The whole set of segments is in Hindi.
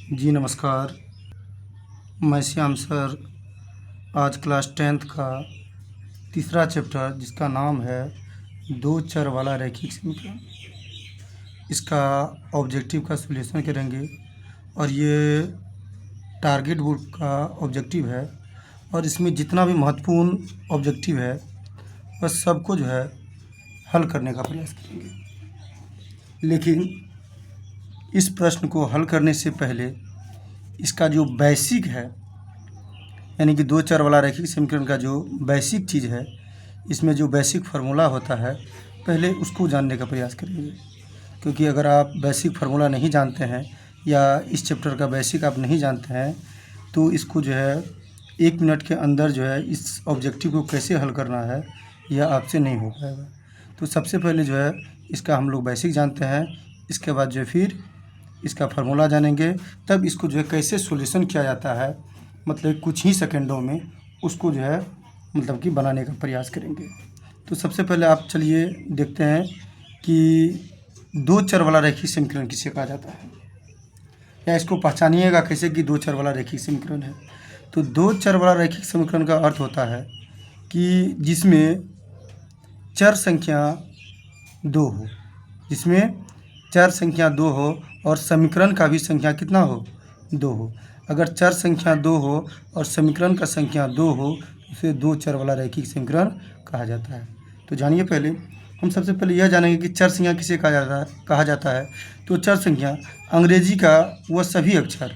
जी नमस्कार। मैं श्याम सर आज क्लास 10th का तीसरा चैप्टर जिसका नाम है दो चर वाला रैखिक समीकरण, इसका ऑब्जेक्टिव का सॉल्यूशन करेंगे। और ये टारगेट बुक का ऑब्जेक्टिव है और इसमें जितना भी महत्वपूर्ण ऑब्जेक्टिव है बस सबको जो है हल करने का प्रयास करेंगे। लेकिन इस प्रश्न को हल करने से पहले इसका जो बेसिक है, यानी कि दो चर वाला रैखिक समीकरण का जो बेसिक चीज़ है, इसमें जो बेसिक फार्मूला होता है, पहले उसको जानने का प्रयास करेंगे। क्योंकि अगर आप बेसिक फार्मूला नहीं जानते हैं या इस चैप्टर का बेसिक आप नहीं जानते हैं तो इसको जो है 1 मिनट के अंदर जो है इस ऑब्जेक्टिव को कैसे हल करना है यह आपसे नहीं हो पाएगा। तो सबसे पहले जो है इसका हम लोग बेसिक जानते हैं, इसके बाद जो फिर इसका फार्मूला जानेंगे, तब इसको जो है कैसे सॉल्यूशन किया जाता है, मतलब कुछ ही सेकंडों में उसको जो है मतलब कि बनाने का प्रयास करेंगे। तो सबसे पहले आप चलिए देखते हैं कि दो चर वाला रैखिक समीकरण किसे कहा जाता है, या इसको पहचानिएगा कैसे कि दो चर वाला रैखिक समीकरण है। तो दो चर वाला रैखिक समीकरण का अर्थ होता है कि जिसमें चर संख्या दो हो, जिसमें चर संख्या दो हो और समीकरण का भी संख्या कितना हो, दो हो। अगर चर संख्या दो हो और समीकरण का संख्या दो हो उसे दो चर वाला रैखिक समीकरण कहा जाता है। तो जानिए, पहले हम सबसे पहले यह जानेंगे कि चर संख्या किसे कहा जाता है। तो चर संख्या अंग्रेजी का वह सभी अक्षर,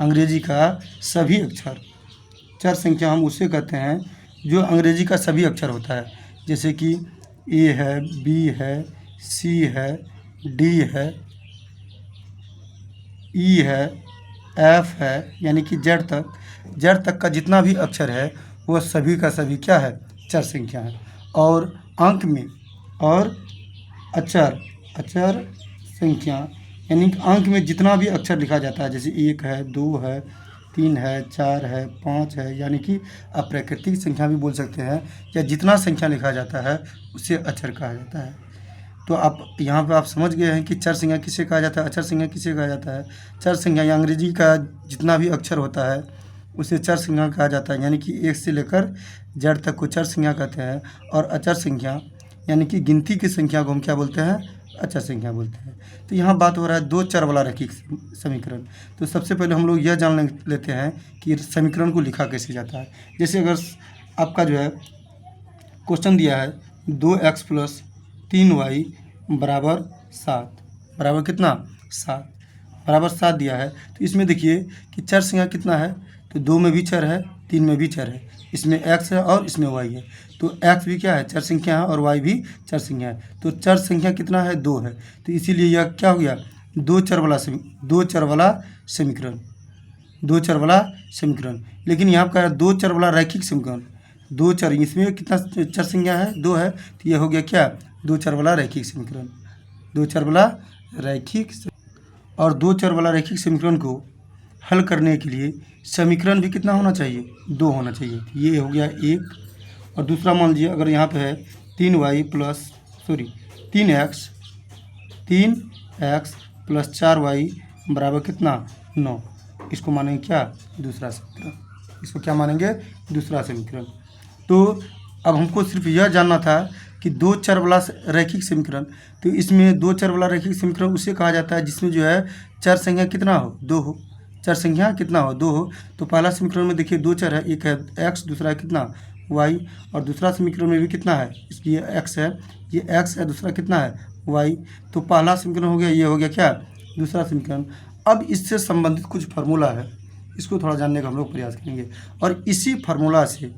अंग्रेजी का सभी अक्षर, चर संख्या हम उसे कहते हैं जो अंग्रेजी का सभी अक्षर होता है। जैसे कि ए है, बी है, सी है, डी है, ई है, एफ है, यानी कि जेड तक का जितना भी अक्षर है वह सभी का सभी क्या है, चर संख्या है। और अंक में और अक्षर संख्या, यानी कि अंक में जितना भी अक्षर लिखा जाता है, जैसे 1 है, 2 है, 3 है, 4 है, 5 है, यानी कि अप्राकृतिक संख्या भी बोल सकते हैं, या जितना संख्या लिखा जाता है उसे अक्षर कहा जाता है। तो आप यहाँ पे आप समझ गए हैं कि चर संख्या किसे कहा जाता है, अक्षर संख्या किसे कहा जाता है। चर संख्या या अंग्रेजी का जितना भी अक्षर होता है उसे चर संख्या कहा जाता है, यानी कि 1 से लेकर जेड तक को चर संख्या कहते हैं। और अचर संख्या यानी कि गिनती की संख्या को हम क्या बोलते हैं, अचर संख्या बोलते हैं। तो यहाँ बात हो रहा है दो चर वाला रैखिक समीकरण। तो सबसे पहले हम लोग यह जान लेते हैं कि समीकरण को लिखा कैसे जाता है। जैसे अगर आपका जो है क्वेश्चन दिया है 2x + 3y बराबर 7, बराबर कितना, 7, बराबर 7 दिया है। तो इसमें देखिए कि चर संख्या कितना है, तो 2 में भी चर है, 3 में भी चर है, इसमें x है और इसमें y है। तो x भी क्या है, चर संख्या है, और y भी चर संख्या है। तो चर संख्या कितना है, 2 है। तो इसीलिए यह क्या हो गया, दो चर वाला समीकरण, दो चर वाला समीकरण। लेकिन यहाँ पर दो चर वाला रैखिक समीकरण, दो चर, इसमें कितना चर संख्या है, 2 है। तो यह हो गया क्या, दो चर वाला रैखिक समीकरण, दो चर वाला रैखिक। और दो चर वाला रैखिक समीकरण को हल करने के लिए समीकरण भी कितना होना चाहिए, 2 होना चाहिए। ये हो गया एक। और दूसरा मान लीजिए अगर यहाँ पे है 3x + 4y बराबर कितना, 9। इसको मानेंगे क्या, दूसरा समीकरण, इसको क्या मानेंगे, दूसरा समीकरण। तो अब हमको सिर्फ यह जानना था कि दो चर वाला रैखिक समीकरण, तो इसमें दो चर वाला रैखिक समीकरण उसे कहा जाता है जिसमें जो है चर संख्या कितना हो, 2 हो, चर संख्या कितना हो, 2 हो। तो पहला समीकरण में देखिए 2 चर है, एक है x, दूसरा है कितना, y। और दूसरा समीकरण में भी कितना है, इसकी ये x है, ये x है, दूसरा कितना है, y। तो पहला समीकरण हो गया, ये हो गया क्या, दूसरा समीकरण। अब इससे संबंधित कुछ फार्मूला है, इसको थोड़ा जानने का हम लोग प्रयास करेंगे। और इसी फार्मूला से,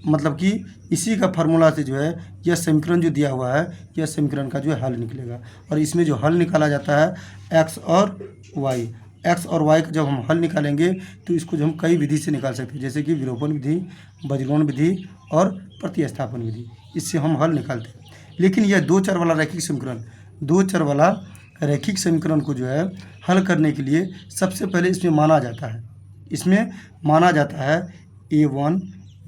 मतलब कि इसी का फार्मूला से जो है यह समीकरण जो दिया हुआ है, यह समीकरण का जो है हल निकलेगा। और इसमें जो हल निकाला जाता है x और y का जब हम हल निकालेंगे तो इसको जो हम कई विधि से निकाल सकते हैं, जैसे कि विलोपन विधि, बजगौन विधि और प्रतिस्थापन विधि, इससे हम हल निकालते हैं। लेकिन यह दो चर वाला रैखिक समीकरण, दो चर वाला रैखिक समीकरण को जो है हल करने के लिए सबसे पहले इसमें माना जाता है a1,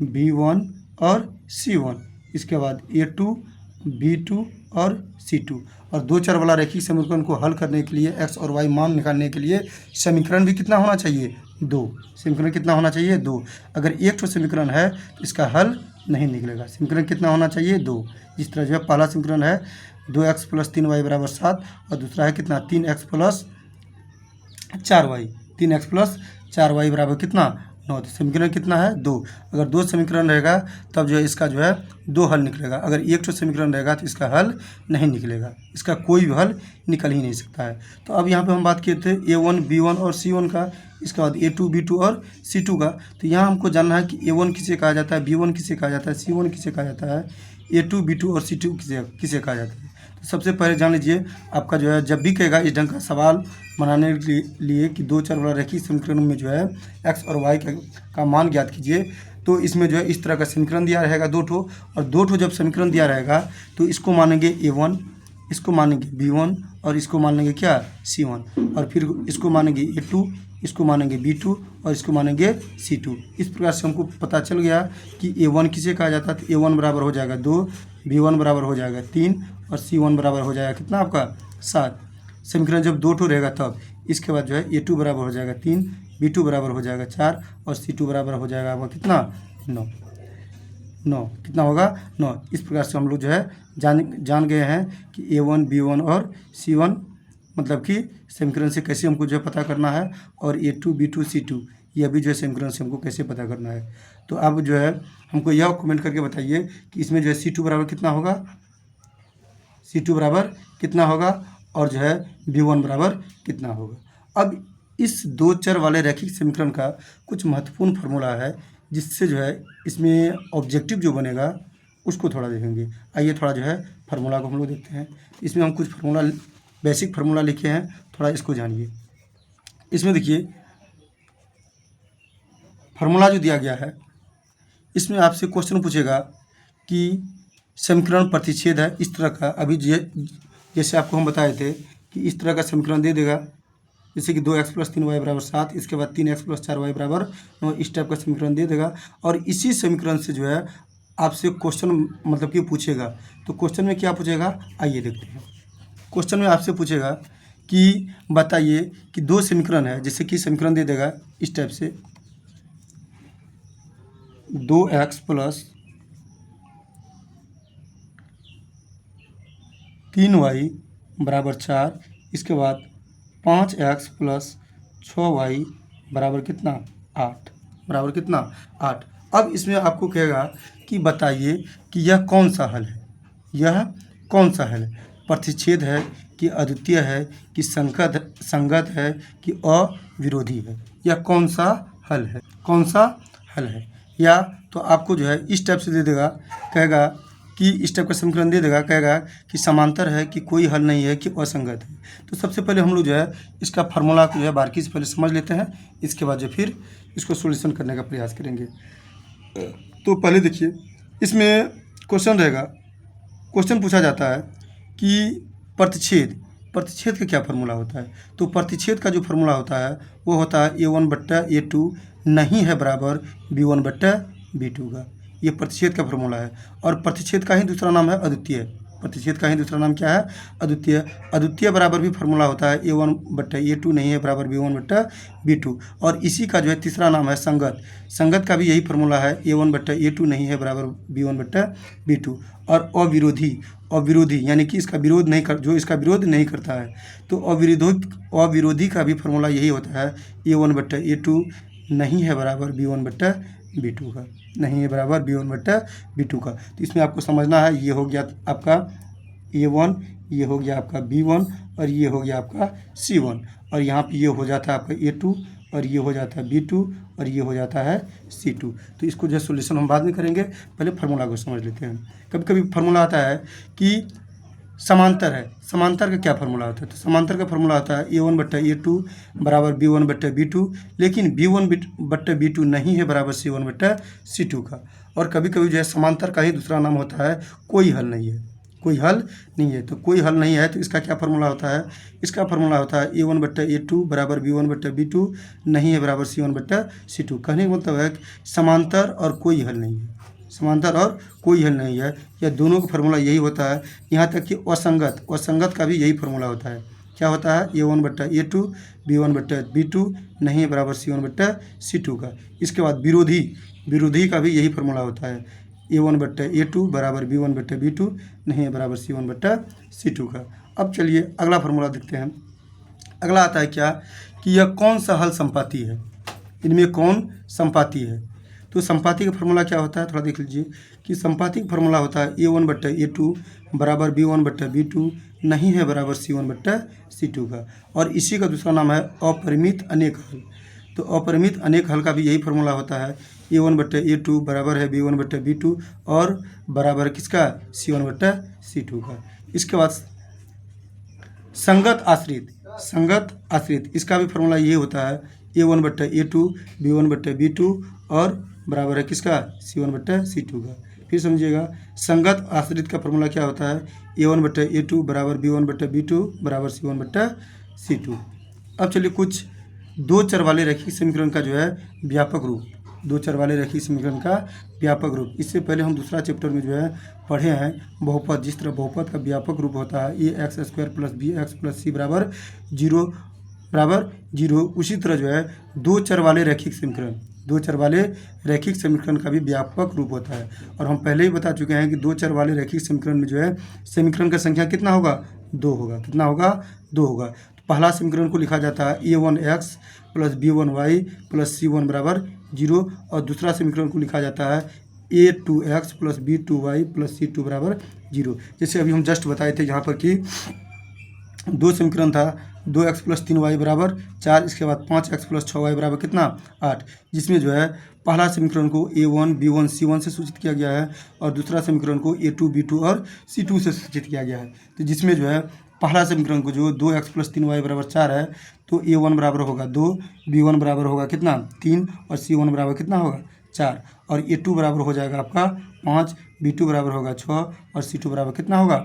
b1 और c1, इसके बाद a2, b2 और c2, और दो चर वाला रैखिक समीकरण को हल करने के लिए x और y मान निकालने के लिए समीकरण भी कितना होना चाहिए? 2। समीकरण कितना होना चाहिए? 2। अगर एक ठो समीकरण है तो इसका हल नहीं निकलेगा। समीकरण कितना होना चाहिए? 2। जिस तरह जो है पहला समीकरण है 2x + 3y = 7 और दूसरा है कितना? 3x + 4y। 3x + 4y = कितना? 9। तो समीकरण कितना है? 2। अगर दो समीकरण रहेगा तब जो है इसका जो है 2 हल निकलेगा। अगर एक ठो समीकरण रहेगा तो इसका हल नहीं निकलेगा, इसका कोई भी हल निकल ही नहीं सकता है। तो अब यहाँ पे हम बात किए थे a1, b1 और c1 का, इसके बाद a2, b2 और c2 का। तो यहाँ हमको जानना है कि a1 किसे कहा जाता है, b1 किसे कहा जाता है, c1 किसे कहा जाता है, a2, b2 और c2 किसे कहा जाता है। तो सबसे पहले जान लीजिए, आपका जो है जब भी कहेगा इस ढंग का सवाल बनाने के लिए कि दो चर वाला रैखिक समीकरण में जो है x और y का मान ज्ञात कीजिए, तो इसमें जो है इस तरह का समीकरण दिया रहेगा 2 ठो, और 2 ठो जब समीकरण दिया रहेगा तो इसको मानेंगे a1, इसको मानेंगे b1 और इसको मानेंगे क्या? c1, और फिर इसको मानेंगे a2, इसको मानेंगे b2 और इसको मानेंगे c2। इस प्रकार से हमको पता चल गया कि a1 किसे कहा जाता है। तो a1 बराबर हो जाएगा 2, b1 बराबर हो जाएगा 3 और c1 बराबर हो जाएगा कितना आपका? 7। समीकरण जब 2 ठो रहेगा तब। इसके बाद जो है a2 बराबर हो जाएगा 3, b2 बराबर हो जाएगा 4 और c2 बराबर हो जाएगा आपका कितना? 9। कितना होगा? 9। इस प्रकार से हम लोग जो है जान गए हैं कि a1, b1 और c1 मतलब कि समीकरण से कैसे हमको जो है पता करना है, और a2, b2, c2 यह भी जो है समीकरण से हमको कैसे पता करना है। तो अब जो है हमको यह कमेंट करके बताइए कि इसमें जो है c2 बराबर कितना होगा, c2 बराबर कितना होगा, और जो है b1 बराबर कितना होगा। अब इस दो चर वाले रैखिक समीकरण का कुछ महत्वपूर्ण फार्मूला है, जिससे जो है इसमें ऑब्जेक्टिव जो बनेगा उसको थोड़ा देखेंगे। आइए थोड़ा जो है फार्मूला को हम लोग देखते हैं। इसमें हम कुछ फार्मूला, बेसिक फार्मूला लिखे हैं, थोड़ा इसको जानिए। इसमें देखिए फार्मूला जो दिया गया है, इसमें आपसे क्वेश्चन पूछेगा कि समीकरण प्रतिच्छेद है इस तरह का। अभी जैसे आपको हम बताए थे कि इस तरह का समीकरण दे देगा, जैसे कि 2x + 3y = 7, इसके बाद 3x + 4y = 9, इस टाइप का समीकरण दे देगा। और इसी समीकरण से जो है आपसे क्वेश्चन मतलब कि पूछेगा। तो क्वेश्चन में क्या पूछेगा, आइए देखते हैं। क्वेश्चन में आपसे पूछेगा कि बताइए कि दो समीकरण है, जैसे कि समीकरण दे देगा इस टाइप से 2x + 3y = 4, इसके बाद 5x + 6y बराबर कितना? 8 बराबर कितना? 8। अब इसमें आपको कहेगा कि बताइए कि यह कौन सा हल है, यह कौन सा हल है, प्रतिच्छेद है कि अद्वितीय है कि संगत है कि अविरोधी है, यह कौन सा हल है, कौन सा हल है। या तो आपको जो है इस टाइप से दे देगा, कहेगा कि इस टाइप का समीकरण दे देगा, कहेगा कि समांतर है कि कोई हल नहीं है कि असंगत है। तो सबसे पहले हम लोग जो है इसका फार्मूला को जो है बारीकी से पहले समझ लेते हैं, इसके बाद जो फिर इसको सॉल्यूशन करने का प्रयास करेंगे। तो पहले देखिए इसमें क्वेश्चन रहेगा, क्वेश्चन पूछा जाता है कि प्रतिच्छेद का क्या फार्मूला होता है। तो प्रतिच्छेद का जो फार्मूला होता है वो होता है a1/a2 नहीं है बराबर b1/b2 का। ये प्रतिच्छेद का फार्मूला है, और प्रतिच्छेद का ही दूसरा नाम है अद्वितीय। प्रतिच्छेद का ही दूसरा नाम क्या है? अद्वितीय। अद्वितीय बराबर भी फार्मूला होता है a1/a2 नहीं है बराबर b1/b2, और इसी का जो है तीसरा नाम है संगत। संगत का भी यही फार्मूला है, a1/a2 नहीं है बराबर b1/b2। और अविरोधी यानी कि इसका विरोध नहीं कर, जो इसका विरोध नहीं करता है। तो अविरोधी का भी फार्मूला यही होता है, a1/a2 नहीं है बराबर b1/b2 का, नहीं है बराबर b1/b2 का। तो इसमें आपको समझना है, ये हो गया आपका a1, ये हो गया आपका b1 और ये हो गया आपका c1, और यहाँ पे ये हो जाता है आपका a2 और ये हो जाता है b2 और ये हो जाता है c2। तो इसको जो सॉल्यूशन हम बाद में करेंगे, पहले फार्मूला को समझ लेते हैं। कभी कभी फार्मूला आता है कि समांतर है, समांतर का क्या फार्मूला होता है। तो समांतर का फार्मूला होता है a1/a2 बराबर b1/b2, लेकिन b1/b2 नहीं है बराबर c1/c2 का। और कभी कभी जो है समांतर का ही दूसरा नाम होता है कोई हल नहीं है, कोई हल नहीं है। तो कोई हल नहीं है तो इसका क्या फार्मूला होता है, इसका फार्मूला होता है a1/a2 बराबर b1/b2 नहीं है बराबर c1/c2। कहने का मतलब है कि समांतर और कोई हल नहीं है, समांतर और कोई हल नहीं है। यह दोनों का फार्मूला यही होता है। यहाँ तक कि असंगत का भी यही फार्मूला होता है। क्या होता है? A1/A2 B1/B2 नहीं है बराबर C1/C2 का। इसके बाद विरोधी का भी यही फार्मूला होता है। A1/A2 बराबर B1/B2 नहीं है बराबर C1/C2 का। अब चलिए अगला फार्मूला देखते हैं। अगला आता है क्या कि यह कौन सा हल संपाती है, इनमें कौन संपाती है। तो संपाती का फार्मूला क्या होता है, थोड़ा देख लीजिए कि संपाती का फार्मूला होता है A1/A2 बराबर B1/B2 नहीं है बराबर C1/C2 का। और इसी का दूसरा नाम है अपरिमित अनेक हल। तो अपरिमित अनेक हल का भी यही फार्मूला होता है। A1/A2 बराबर है B1/B2 और बराबर किसका? C1/C2 का। इसके बाद संगत आश्रित इसका भी फार्मूला यही होता है। A1/A2 B1/B2 और बराबर है किसका? C1/C2 का। फिर समझिएगा, संगत आश्रित का फार्मूला क्या होता है? A1/A2 बराबर B1/B2 बराबर C1/C2। अब चलिए कुछ दो चर वाले रैखिक समीकरण का जो है व्यापक रूप, दो चर वाले रैखिक समीकरण का व्यापक रूप। इससे पहले हम दूसरा चैप्टर में जो है पढ़े हैं बहुपद, जिस तरह बहुपद का व्यापक रूप होता है ax² + bx + c बराबर 0 उसी तरह जो है दो चर वाले रैखिक समीकरण का भी व्यापक रूप होता है। और हम पहले ही बता चुके हैं कि दो चर वाले रैखिक समीकरण में जो है समीकरण का संख्या कितना होगा? 2 होगा। कितना होगा? 2 होगा। तो पहला समीकरण को लिखा जाता है a1x + b1y + c1 बराबर 0 और दूसरा समीकरण को लिखा जाता है a2x + b2y + c2 बराबर 0। जैसे अभी हम जस्ट बताए थे यहाँ पर कि दो समीकरण था 2x + 3y बराबर 4, इसके बाद 5x + 6y बराबर कितना? 8, जिसमें जो है पहला समीकरण को a1 b1 c1 से सूचित किया गया है और दूसरा समीकरण को a2 b2 और c2 से सूचित किया गया है। तो जिसमें जो है पहला समीकरण को जो 2x + 3y बराबर 4 है तो a1 बराबर होगा 2, b1 बराबर होगा कितना? 3 और c1 बराबर कितना होगा? 4 और a2 बराबर हो जाएगा आपका 5, b2 बराबर होगा 6 और c2 बराबर कितना होगा?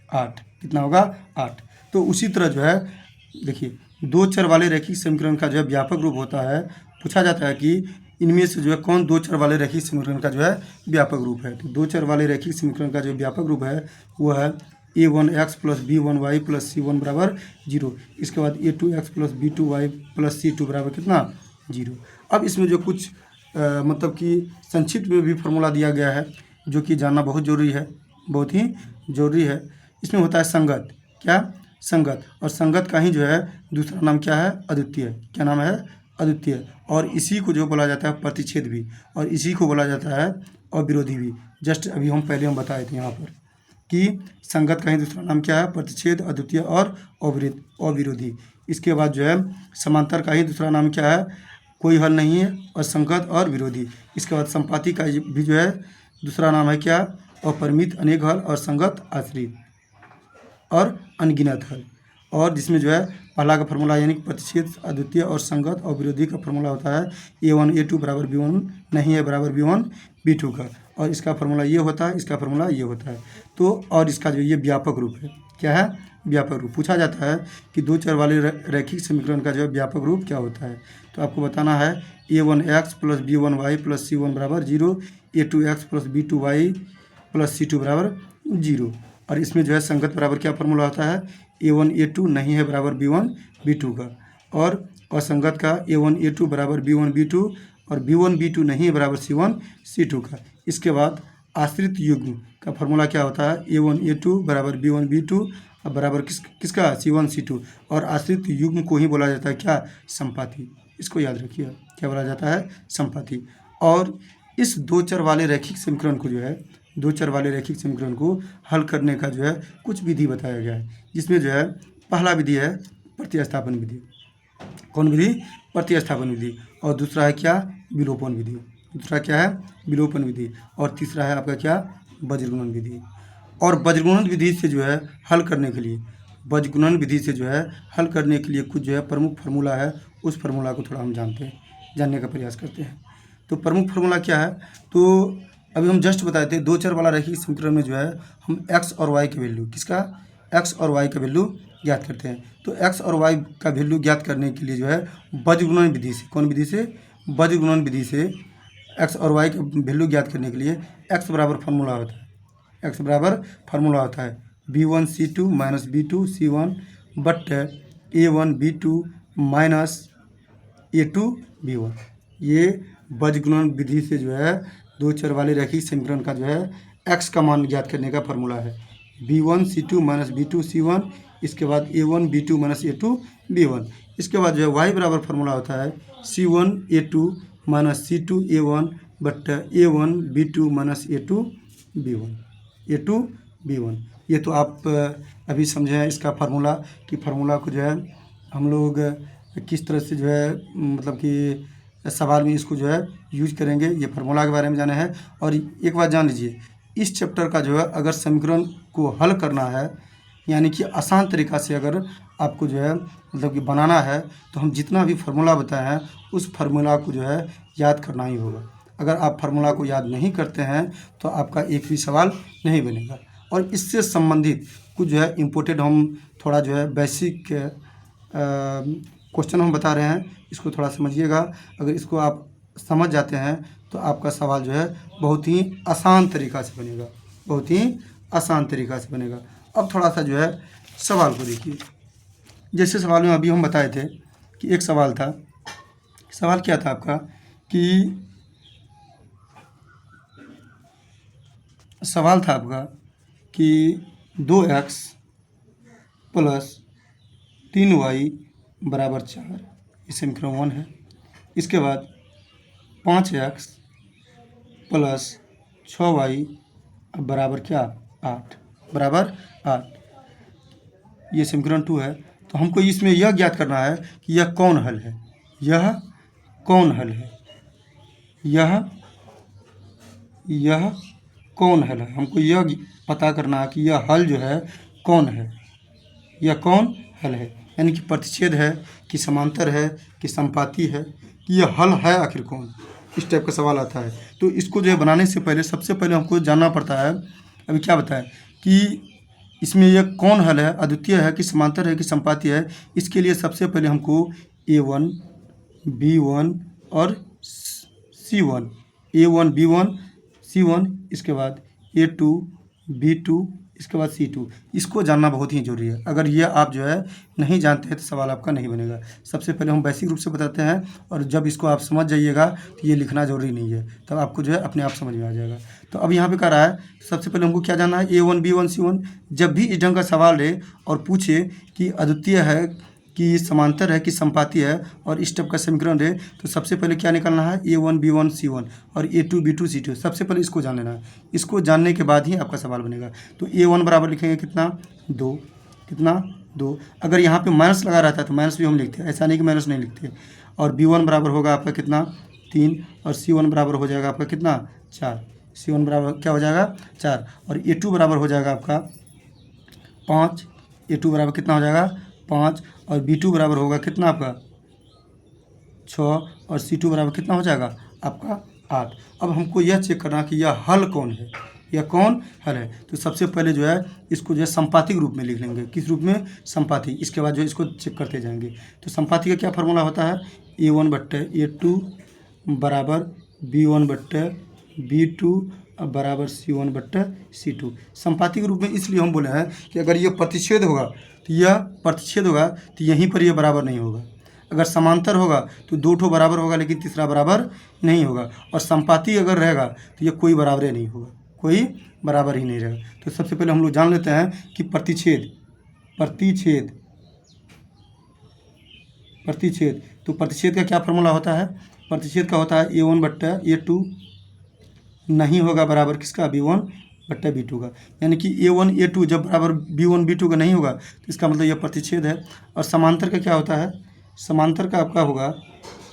8। कितना होगा? 8। तो उसी तरह जो है देखिए दो चर वाले रैखिक समीकरण का जो है व्यापक रूप होता है। पूछा जाता है कि इनमें से जो है कौन दो चर वाले रैखिक समीकरण का जो है व्यापक रूप है। तो दो चर वाले रैखिक समीकरण का जो व्यापक रूप है वो है a1x + b1y + c1 बराबर 0। इसके बाद a2x + b2y + c2 बराबर कितना? 0। अब इसमें जो कुछ मतलब कि संक्षिप्त में भी फार्मूला दिया गया है जो कि जानना बहुत ज़रूरी है, बहुत ही ज़रूरी है। इसमें होता है संगत। क्या? संगत। और संगत का ही जो है दूसरा नाम क्या है? अद्वितीय। क्या नाम है? अद्वितीय। और इसी को जो बोला जाता है प्रतिच्छेद भी, और इसी को बोला जाता है अविरोधी भी। जस्ट अभी हम पहले बताए थे यहाँ पर कि संगत का ही दूसरा नाम क्या है? प्रतिच्छेद, अद्वितीय और अविरोधी। इसके बाद जो है समांतर का ही दूसरा नाम क्या है? कोई हल नहीं है, और संगत और विरोधी। इसके बाद संपाती का भी जो है दूसरा नाम है क्या? अपरिमित अनेक हल और संगत आश्रित और अनगिनत हल। और जिसमें जो है पहला का फार्मूला यानी कि प्रतिच्छेद, अद्वितीय और संगत और विरोधी का फार्मूला होता है a1a2 बराबर b1 नहीं है बराबर b1 b2 का। और इसका फार्मूला ये होता है, इसका फार्मूला ये होता है। तो और इसका जो ये व्यापक रूप है, क्या है? व्यापक रूप। पूछा जाता है कि दो चर वाले रैखिक समीकरण का जो है व्यापक रूप क्या होता है। तो आपको बताना है a1x + b1y + c1 बराबर 0, a2x + b2y + c2 बराबर 0। और इसमें जो है संगत बराबर क्या फार्मूला होता है? a1a2 नहीं है बराबर b1 b2 का। और असंगत का a1a2 बराबर b1 b2 और b1 b2 नहीं है बराबर c1 c2 का। इसके बाद आश्रित युग्म का फार्मूला क्या होता है? a1a2 बराबर b1 b2 और बराबर किसका? c1 c2। और आश्रित युग्म को ही बोला जाता है क्या? संपाती। इसको याद रखिए, क्या बोला जाता है? संपाती। और इस दो चर वाले रैखिक समीकरण को जो है दो चर वाले रैखिक समीकरण को हल करने का जो है कुछ विधि बताया गया है, जिसमें जो है पहला विधि है प्रतिस्थापन विधि। कौन विधि? प्रतिस्थापन विधि। और दूसरा है क्या? विलोपन विधि। दूसरा क्या है? विलोपन विधि। और तीसरा है आपका क्या? वज्रगुणन विधि। और वज्रगुणन विधि से जो है हल करने के लिए कुछ जो है प्रमुख फार्मूला है, उस फार्मूला को थोड़ा हम जानने का प्रयास करते हैं। तो प्रमुख फार्मूला क्या है? तो अभी हम जस्ट बताए थे दो चर वाला रैखिक समीकरण में जो है हम x और y के वैल्यू, किसका? x और y का वैल्यू ज्ञात करते हैं। तो x और y का वैल्यू ज्ञात करने के लिए जो है वज्रगुणन विधि से, कौन विधि से? वज्रगुणन विधि से एक्स और वाई के वैल्यू ज्ञात करने के लिए एक्स बराबर फार्मूला होता है, एक्स बराबर फार्मूला होता है B1C2 minus B2C1 but A1B2 minus A2B1। ये बीजगुणन विधि से जो है दो चर वाले रैखिक समीकरण का जो है एक्स का मान ज्ञात करने का फार्मूला है B1C2 माइनस B2C1, इसके बाद A1B2 माइनस A2B1। इसके बाद जो है वाई बराबर फार्मूला होता है C1A2 minus C2A1 but A1B2 minus A2B1। ये तो आप अभी समझे हैं इसका फार्मूला कि फार्मूला को जो है हम लोग किस तरह से जो है मतलब कि सवाल में इसको जो है यूज करेंगे, ये फार्मूला के बारे में जाना है। और एक बात जान लीजिए, इस चैप्टर का जो है अगर समीकरण को हल करना है यानी कि आसान तरीक़ा से अगर आपको जो है मतलब कि बनाना है तो हम जितना भी फार्मूला बताए हैं उस फार्मूला को जो है याद करना ही होगा। अगर आप फार्मूला को याद नहीं करते हैं तो आपका एक भी सवाल नहीं बनेगा। और इससे संबंधित कुछ जो है इम्पोर्टेंट हम थोड़ा जो है बेसिक क्वेश्चन हम बता रहे हैं, इसको थोड़ा समझिएगा। अगर इसको आप समझ जाते हैं तो आपका सवाल जो है बहुत ही आसान तरीक़ा से बनेगा, बहुत ही आसान तरीक़ा से बनेगा। अब थोड़ा सा जो है सवाल को देखिए। जैसे सवाल में अभी हम बताए थे कि एक सवाल था, सवाल क्या था आपका कि सवाल था आपका कि 2x प्लस 3y बराबर 4, ये समीकरण 1 है। इसके बाद 5x प्लस 6y बराबर क्या 8, बराबर 8, ये समीकरण 2 है। तो हमको इसमें यह ज्ञात करना है कि यह कौन हल है, यह कौन हल है, यह कौन हल है। हमको यह पता करना है कि यह हल जो है कौन है, यह कौन हल है, यानी कि प्रतिच्छेद है कि समांतर है कि संपाती है, कि यह हल है आखिर कौन, इस टाइप का सवाल आता है। तो इसको जो है बनाने से पहले सबसे पहले हमको जानना पड़ता है, अभी क्या बताएं कि इसमें यह कौन हल है, अद्वितीय है कि समांतर है कि संपाती है। इसके लिए सबसे पहले हमको A1 B1 और C1, A1 B1 C1, इसके बाद A2 B2, इसके बाद C2, इसको जानना बहुत ही ज़रूरी है। अगर ये आप जो है नहीं जानते हैं तो सवाल आपका नहीं बनेगा। सबसे पहले हम बेसिक रूप से बताते हैं और जब इसको आप समझ जाइएगा तो ये लिखना ज़रूरी नहीं है, तब आपको जो है अपने आप समझ में आ जाएगा। तो अब यहाँ पे कह रहा है सबसे पहले हमको क्या जानना है, A1 B1 C1। जब भी इस ढंग का सवाल है और पूछे कि अद्वितीय है कि समांतर है कि संपाती है और इस टाइप का समीकरण है, तो सबसे पहले क्या निकालना है, A1 B1 C1 और A2 B2 C2। सबसे पहले इसको जान लेना है, इसको जानने के बाद ही आपका सवाल बनेगा। तो A1 बराबर लिखेंगे कितना 2, कितना 2। अगर यहाँ पे माइनस लगा रहता है तो माइनस भी हम लिखते हैं, ऐसा नहीं कि माइनस नहीं लिखते। और B1 बराबर होगा आपका कितना 3 और C1 बराबर हो जाएगा आपका कितना 4, C1 बराबर क्या हो जाएगा 4। और A2 बराबर हो जाएगा आपका 5, A2 बराबर कितना हो जाएगा 5। और B2 बराबर होगा कितना आपका 6 और C2 बराबर कितना हो जाएगा आपका 8। अब हमको यह चेक करना कि यह हल कौन है, यह कौन हल है। तो सबसे पहले जो है इसको जो है संपातिक रूप में लिख लेंगे। किस रूप में, संपाति। इसके बाद जो है इसको चेक करते जाएंगे। तो संपाति का क्या फार्मूला होता है, A1 बट्टे A2 बराबर B1 बट्टे B2 बराबर C1 बट्टे C2। संपाति के रूप में इसलिए हम बोले हैं कि अगर यह प्रतिच्छेद होगा तो यह प्रतिच्छेद होगा तो यहीं पर यह बराबर नहीं होगा। अगर समांतर होगा तो दो ठो बराबर होगा लेकिन तीसरा बराबर नहीं होगा। और संपाति अगर रहेगा तो यह कोई बराबर नहीं होगा, कोई बराबर ही नहीं रहेगा। तो सबसे पहले हम लोग जान लेते हैं कि प्रतिच्छेद, प्रतिच्छेद, प्रतिच्छेद। तो प्रतिच्छेद का क्या फार्मूला होता है, प्रतिच्छेद का होता है A1 बट्टा A2 नहीं होगा बराबर किसका, B1 बट्टा B2 का। यानी कि A1 A2 जब बराबर B1 B2 का नहीं होगा तो इसका मतलब यह प्रतिच्छेद है। और समांतर का क्या होता है, समांतर का आपका होगा,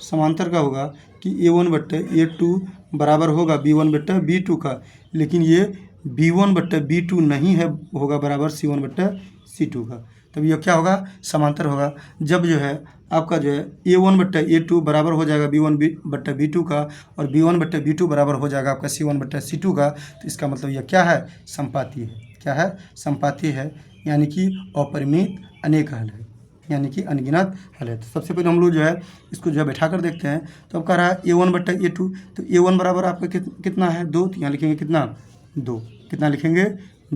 समांतर का होगा कि A1 बट्टा A2 बराबर होगा B1 बट्टा B2 का, लेकिन ये B1 बट्टा B2 नहीं है, होगा बराबर C1 बट्टा C2 का। तब यह क्या होगा, समांतर होगा। जब जो है आपका जो है A1 बट्टा A2 बराबर हो जाएगा B1 बट्टा B2 का और B1 बट्टा B2 बराबर हो जाएगा आपका C1 बट्टा C2 का, तो इसका मतलब यह क्या है, संपाती है। क्या है, संपाती है, यानी कि अपरिमित अनेक हल है, यानी कि अनगिनत हल है। तो सबसे पहले हम लोग जो है इसको जो है बैठा कर देखते हैं। तो अब कह रहा है A1/A2, तो A1 बराबर आपका कितना है 2, तो यहाँ लिखेंगे कितना 2, कितना लिखेंगे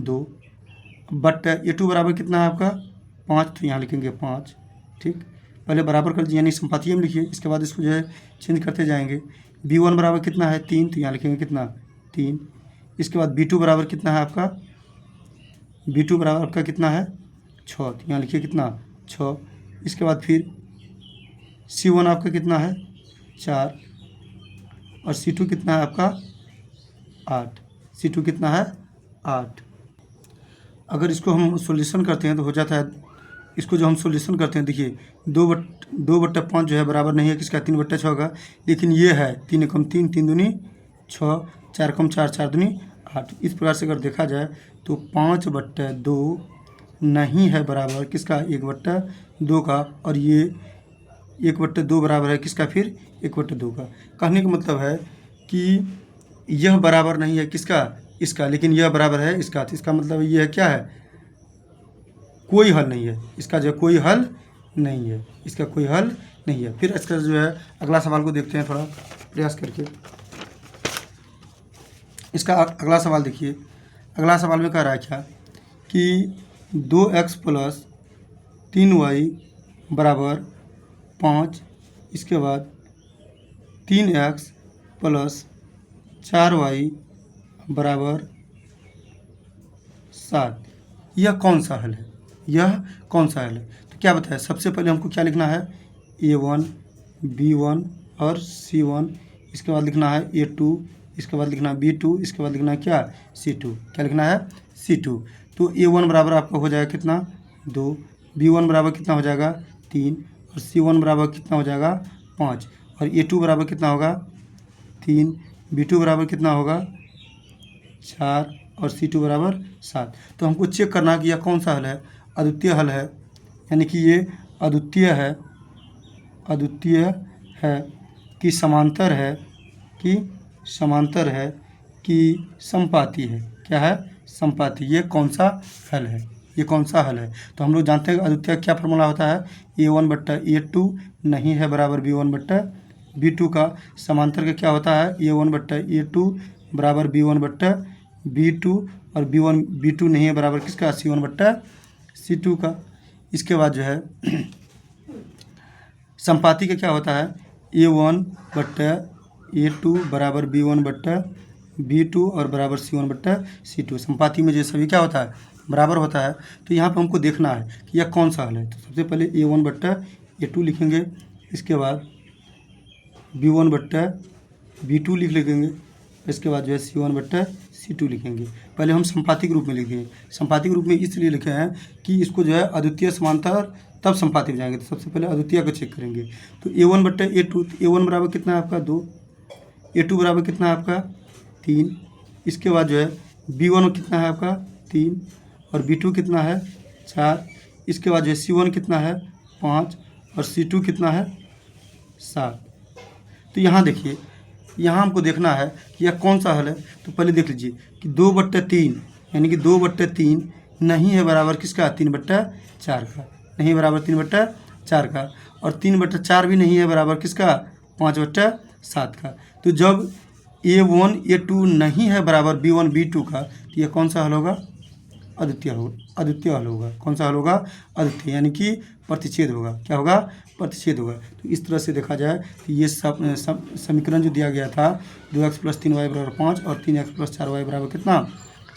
2, बट A2 बराबर कितना है आपका 5, तो यहाँ लिखेंगे 5। ठीक, पहले बराबर कर दीजिए यानी संपातीय में लिखिए, इसके बाद इसको जो है चेंज करते जाएंगे। B1 बराबर कितना है 3, तो यहाँ लिखेंगे कितना 3। इसके बाद B2 बराबर कितना है आपका, B2 बराबर आपका कितना है 6, तो यहाँ लिखिए कितना 6। इसके बाद फिर C1 आपका कितना है 4 और C2 कितना है आपका 8, C2 कितना है 8। अगर इसको हम सॉल्यूशन करते हैं तो हो जाता है, इसको जो हम सॉल्यूशन करते हैं देखिए 2/5 जो है बराबर नहीं है किसका 3/6 का, लेकिन ये है 3 कम 3, 3 दूनी 6, 4 कम 4, 4 दूनी 8। इस प्रकार से अगर देखा जाए तो 5/2 नहीं है बराबर किसका 1/2 का, और ये 1/2 बराबर है किसका फिर 1/2 का। कहने का मतलब है कि यह बराबर नहीं है किसका इसका, लेकिन यह बराबर है इसका। तो इसका मतलब ये है क्या है, कोई हल नहीं है इसका, जो कोई हल नहीं है, इसका कोई हल नहीं है। फिर इसका जो है अगला सवाल को देखते हैं थोड़ा प्रयास करके। इसका अगला सवाल देखिए, अगला सवाल में कह रहा है क्या कि 2x + 3y बराबर 5, इसके बाद 3x + 4y बराबर 7। यह कौन सा हल है, यह कौन सा हल है? तो क्या बताया, सबसे पहले हमको क्या लिखना है A1, B1 और C1, इसके बाद लिखना है A2, इसके बाद लिखना है B2, इसके बाद लिखना है क्या C2, क्या लिखना है C2। तो A1 बराबर आपका हो जाएगा कितना 2, B1 बराबर कितना हो जाएगा 3 और C1 बराबर कितना हो जाएगा 5 और A2 बराबर कितना होगा 3, B2 बराबर कितना होगा 4 और C2 बराबर 7। तो हमको चेक करना है कि यह कौन सा हल है, अद्वितीय हल है, यानी कि ये अद्वितीय है कि समांतर है, कि समपाती है, क्या है समपाती। ये कौन सा हल है, ये कौन सा हल है? तो हम लोग जानते हैं अद्वितीय क्या फार्मूला होता है, A1/A2 नहीं है बराबर B1/B2 का। समांतर का क्या होता है A1/A2 बराबर B1/B2 और B2 नहीं है बराबर किसका C1/C2 का। इसके बाद जो है संपाती का क्या होता है A1/A2 बराबर B1/B2 और बराबर C1/C2। संपाती में जो सभी क्या होता है बराबर होता है। तो यहाँ पर हमको देखना है कि यह कौन सा हल है। तो सबसे पहले A1/A2 लिखेंगे, इसके बाद B1/B2 लिख लेंगे, इसके बाद जो है C1/C2 लिखेंगे। पहले हम संपाती रूप में लिखेंगे। संपाती रूप में इसलिए लिखे हैं कि इसको जो है अद्वितीय समांतर तब संपाती में जाएंगे। तो सबसे पहले अद्वितीय को चेक करेंगे। तो A1/A2, A1 बराबर कितना है आपका 2, A2 बराबर कितना है आपका 3, इसके बाद जो है B1 कितना है आपका 3 और B2 कितना है 4, इसके बाद जो है C1 कितना है 5 और C2 कितना है 7। तो यहाँ देखिए, यहाँ हमको देखना है कि यह कौन सा हल है। तो पहले देख लीजिए कि 2/3 यानी कि 2/3 नहीं है बराबर किसका 3/4 का, नहीं बराबर 3/4 का, और 3/4 भी नहीं है बराबर किसका 5/7 का। तो जब A1 A2 नहीं है बराबर B1 B2 का, तो यह कौन सा हल होगा अद्वितीय हल होगा। कौन सा हल होगा अद्वितीय, यानी कि प्रतिच्छेद होगा। क्या होगा प्रतिच्छेद होगा। तो इस तरह से देखा जाए कि ये समीकरण जो दिया गया था 2x + 3y बराबर 5 और 3x + 4y बराबर कितना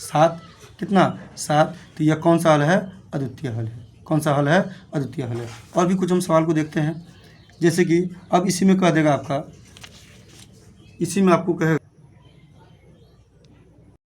7, कितना 7। तो यह कौन सा हल है अद्वितीय हल है। कौन सा हल है अद्वितीय हल है। और भी कुछ हम सवाल को देखते हैं, जैसे कि अब इसी में कह देगा आपका, इसी में आपको कहेगा